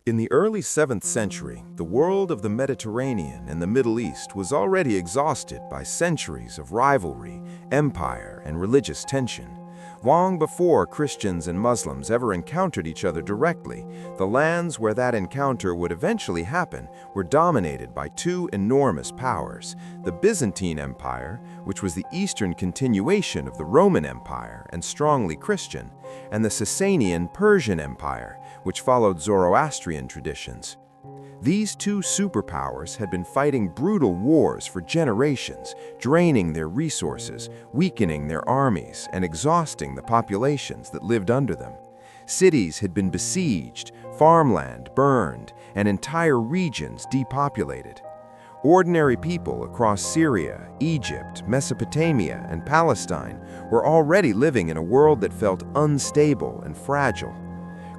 In the early 7th century, the world of the Mediterranean and the Middle East was already exhausted by centuries of rivalry, empire, and religious tension. Long before Christians and Muslims ever encountered each other directly, the lands where that encounter would eventually happen were dominated by two enormous powers: the Byzantine Empire, which was the eastern continuation of the Roman Empire and strongly Christian, and the Sasanian Persian Empire, which followed Zoroastrian traditions. These two superpowers had been fighting brutal wars for generations, draining their resources, weakening their armies, and exhausting the populations that lived under them. Cities had been besieged, farmland burned, and entire regions depopulated. Ordinary people across Syria, Egypt, Mesopotamia, and Palestine were already living in a world that felt unstable and fragile.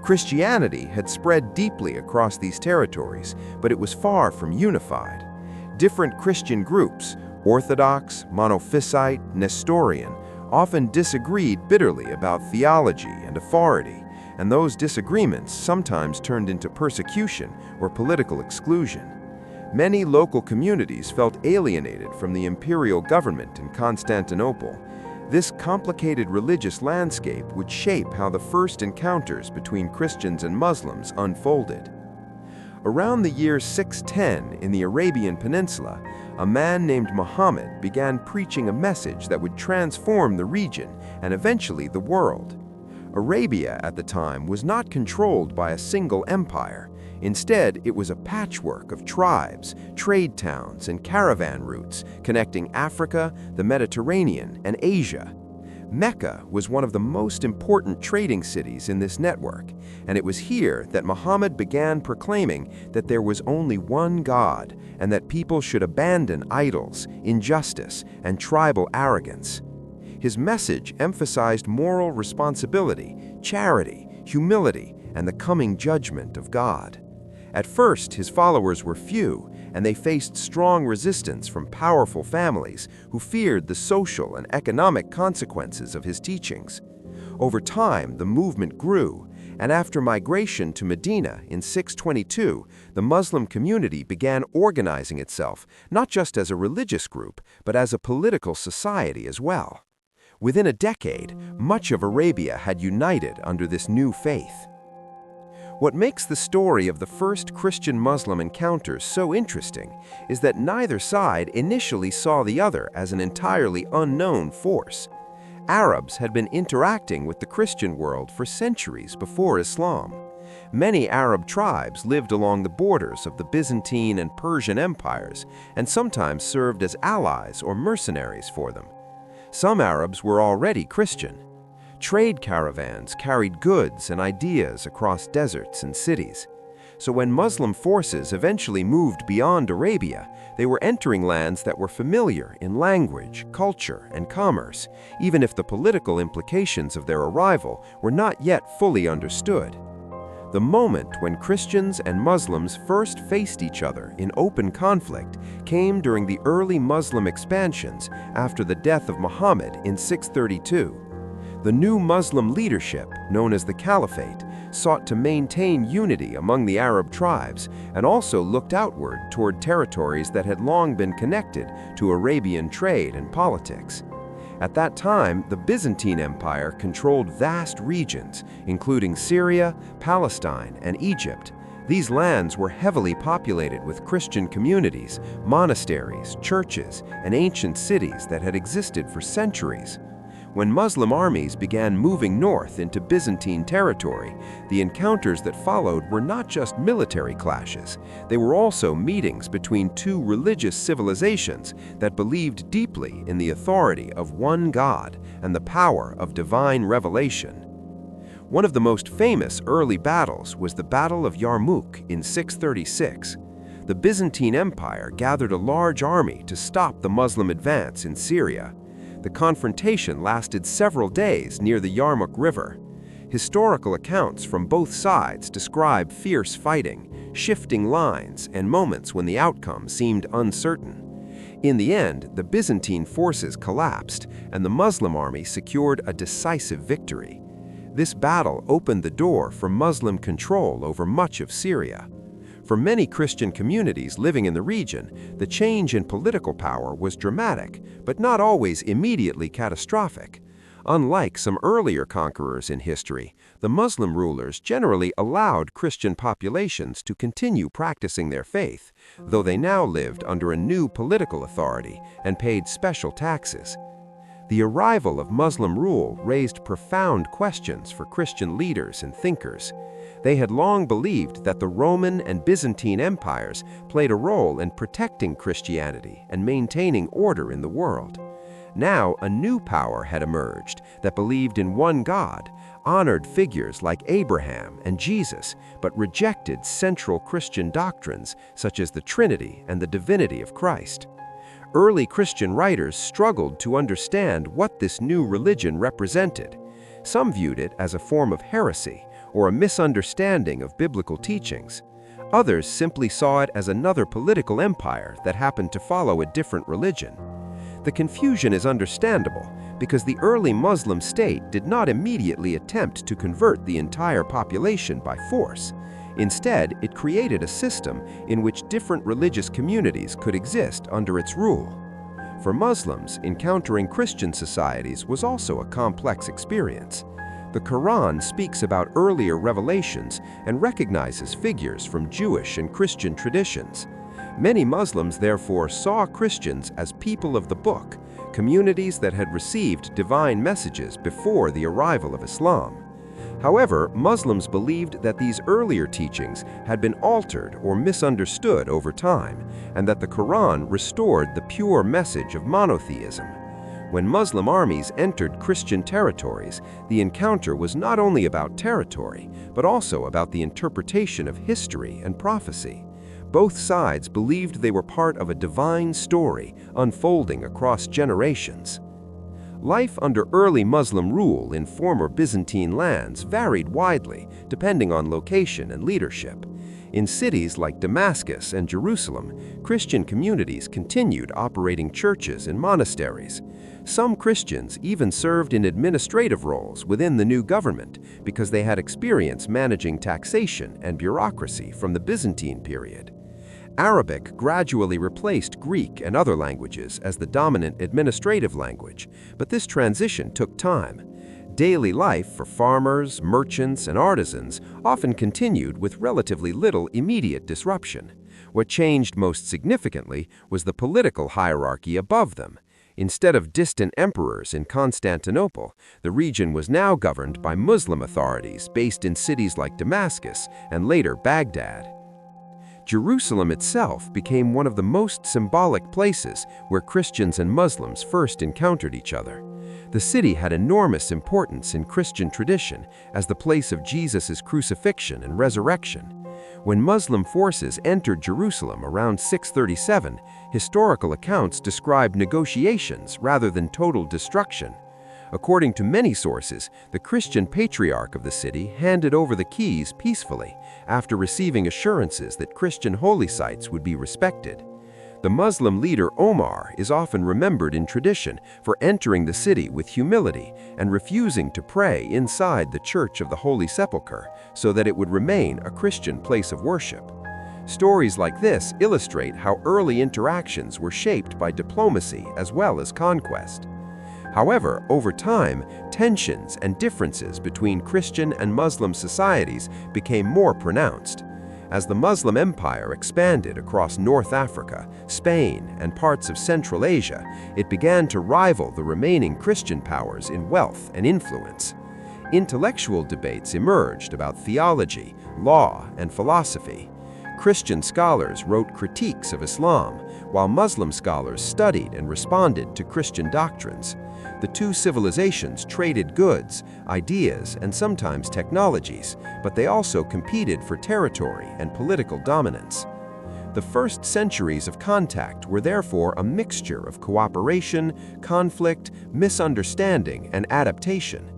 Christianity had spread deeply across these territories, but it was far from unified. Different Christian groups, Orthodox, Monophysite, Nestorian, often disagreed bitterly about theology and authority, and those disagreements sometimes turned into persecution or political exclusion. Many local communities felt alienated from the imperial government in Constantinople. This complicated religious landscape would shape how the first encounters between Christians and Muslims unfolded. Around the year 610 in the Arabian Peninsula, a man named Muhammad began preaching a message that would transform the region and eventually the world. Arabia at the time was not controlled by a single empire. Instead, it was a patchwork of tribes, trade towns, and caravan routes connecting Africa, the Mediterranean, and Asia. Mecca was one of the most important trading cities in this network, and it was here that Muhammad began proclaiming that there was only one God and that people should abandon idols, injustice, and tribal arrogance. His message emphasized moral responsibility, charity, humility, and the coming judgment of God. At first, his followers were few, and they faced strong resistance from powerful families who feared the social and economic consequences of his teachings. Over time, the movement grew, and after migration to Medina in 622, the Muslim community began organizing itself not just as a religious group, but as a political society as well. Within a decade, much of Arabia had united under this new faith. What makes the story of the first Christian-Muslim encounters so interesting is that neither side initially saw the other as an entirely unknown force. Arabs had been interacting with the Christian world for centuries before Islam. Many Arab tribes lived along the borders of the Byzantine and Persian empires and sometimes served as allies or mercenaries for them. Some Arabs were already Christian. Trade caravans carried goods and ideas across deserts and cities. So when Muslim forces eventually moved beyond Arabia, they were entering lands that were familiar in language, culture, and commerce, even if the political implications of their arrival were not yet fully understood. The moment when Christians and Muslims first faced each other in open conflict came during the early Muslim expansions after the death of Muhammad in 632. The new Muslim leadership, known as the Caliphate, sought to maintain unity among the Arab tribes and also looked outward toward territories that had long been connected to Arabian trade and politics. At that time, the Byzantine Empire controlled vast regions, including Syria, Palestine, and Egypt. These lands were heavily populated with Christian communities, monasteries, churches, and ancient cities that had existed for centuries. When Muslim armies began moving north into Byzantine territory, the encounters that followed were not just military clashes. They were also meetings between two religious civilizations that believed deeply in the authority of one God and the power of divine revelation. One of the most famous early battles was the Battle of Yarmouk in 636. The Byzantine Empire gathered a large army to stop the Muslim advance in Syria. The confrontation lasted several days near the Yarmouk River. Historical accounts from both sides describe fierce fighting, shifting lines, and moments when the outcome seemed uncertain. In the end, the Byzantine forces collapsed, and the Muslim army secured a decisive victory. This battle opened the door for Muslim control over much of Syria. For many Christian communities living in the region, the change in political power was dramatic, but not always immediately catastrophic. Unlike some earlier conquerors in history, the Muslim rulers generally allowed Christian populations to continue practicing their faith, though they now lived under a new political authority and paid special taxes. The arrival of Muslim rule raised profound questions for Christian leaders and thinkers. They had long believed that the Roman and Byzantine empires played a role in protecting Christianity and maintaining order in the world. Now, a new power had emerged that believed in one God, honored figures like Abraham and Jesus, but rejected central Christian doctrines such as the Trinity and the divinity of Christ. Early Christian writers struggled to understand what this new religion represented. Some viewed it as a form of heresy or a misunderstanding of biblical teachings. Others simply saw it as another political empire that happened to follow a different religion. The confusion is understandable because the early Muslim state did not immediately attempt to convert the entire population by force. Instead, it created a system in which different religious communities could exist under its rule. For Muslims, encountering Christian societies was also a complex experience. The Quran speaks about earlier revelations and recognizes figures from Jewish and Christian traditions. Many Muslims therefore saw Christians as people of the book, communities that had received divine messages before the arrival of Islam. However, Muslims believed that these earlier teachings had been altered or misunderstood over time, and that the Quran restored the pure message of monotheism. When Muslim armies entered Christian territories, the encounter was not only about territory, but also about the interpretation of history and prophecy. Both sides believed they were part of a divine story unfolding across generations. Life under early Muslim rule in former Byzantine lands varied widely, depending on location and leadership. In cities like Damascus and Jerusalem, Christian communities continued operating churches and monasteries. Some Christians even served in administrative roles within the new government because they had experience managing taxation and bureaucracy from the Byzantine period. Arabic gradually replaced Greek and other languages as the dominant administrative language, but this transition took time. Daily life for farmers, merchants, and artisans often continued with relatively little immediate disruption. What changed most significantly was the political hierarchy above them. Instead of distant emperors in Constantinople, the region was now governed by Muslim authorities based in cities like Damascus and later Baghdad. Jerusalem itself became one of the most symbolic places where Christians and Muslims first encountered each other. The city had enormous importance in Christian tradition as the place of Jesus' crucifixion and resurrection. When Muslim forces entered Jerusalem around 637, historical accounts describe negotiations rather than total destruction. According to many sources, the Christian patriarch of the city handed over the keys peacefully after receiving assurances that Christian holy sites would be respected. The Muslim leader Omar is often remembered in tradition for entering the city with humility and refusing to pray inside the Church of the Holy Sepulchre so that it would remain a Christian place of worship. Stories like this illustrate how early interactions were shaped by diplomacy as well as conquest. However, over time, tensions and differences between Christian and Muslim societies became more pronounced. As the Muslim Empire expanded across North Africa, Spain, and parts of Central Asia, it began to rival the remaining Christian powers in wealth and influence. Intellectual debates emerged about theology, law, and philosophy. Christian scholars wrote critiques of Islam, while Muslim scholars studied and responded to Christian doctrines. The two civilizations traded goods, ideas, and sometimes technologies, but they also competed for territory and political dominance. The first centuries of contact were therefore a mixture of cooperation, conflict, misunderstanding, and adaptation.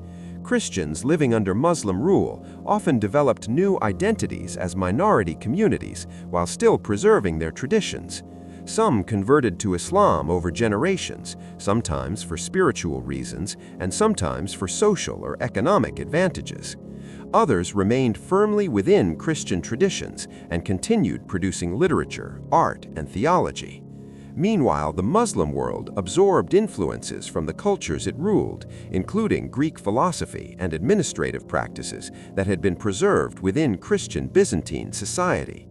Christians living under Muslim rule often developed new identities as minority communities while still preserving their traditions. Some converted to Islam over generations, sometimes for spiritual reasons and sometimes for social or economic advantages. Others remained firmly within Christian traditions and continued producing literature, art, and theology. Meanwhile, the Muslim world absorbed influences from the cultures it ruled, including Greek philosophy and administrative practices that had been preserved within Christian Byzantine society.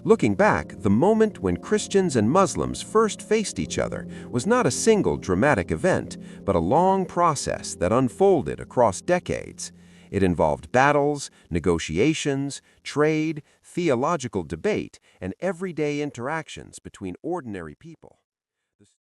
Looking back, the moment when Christians and Muslims first faced each other was not a single dramatic event, but a long process that unfolded across decades. It involved battles, negotiations, trade, theological debate, and everyday interactions between ordinary people.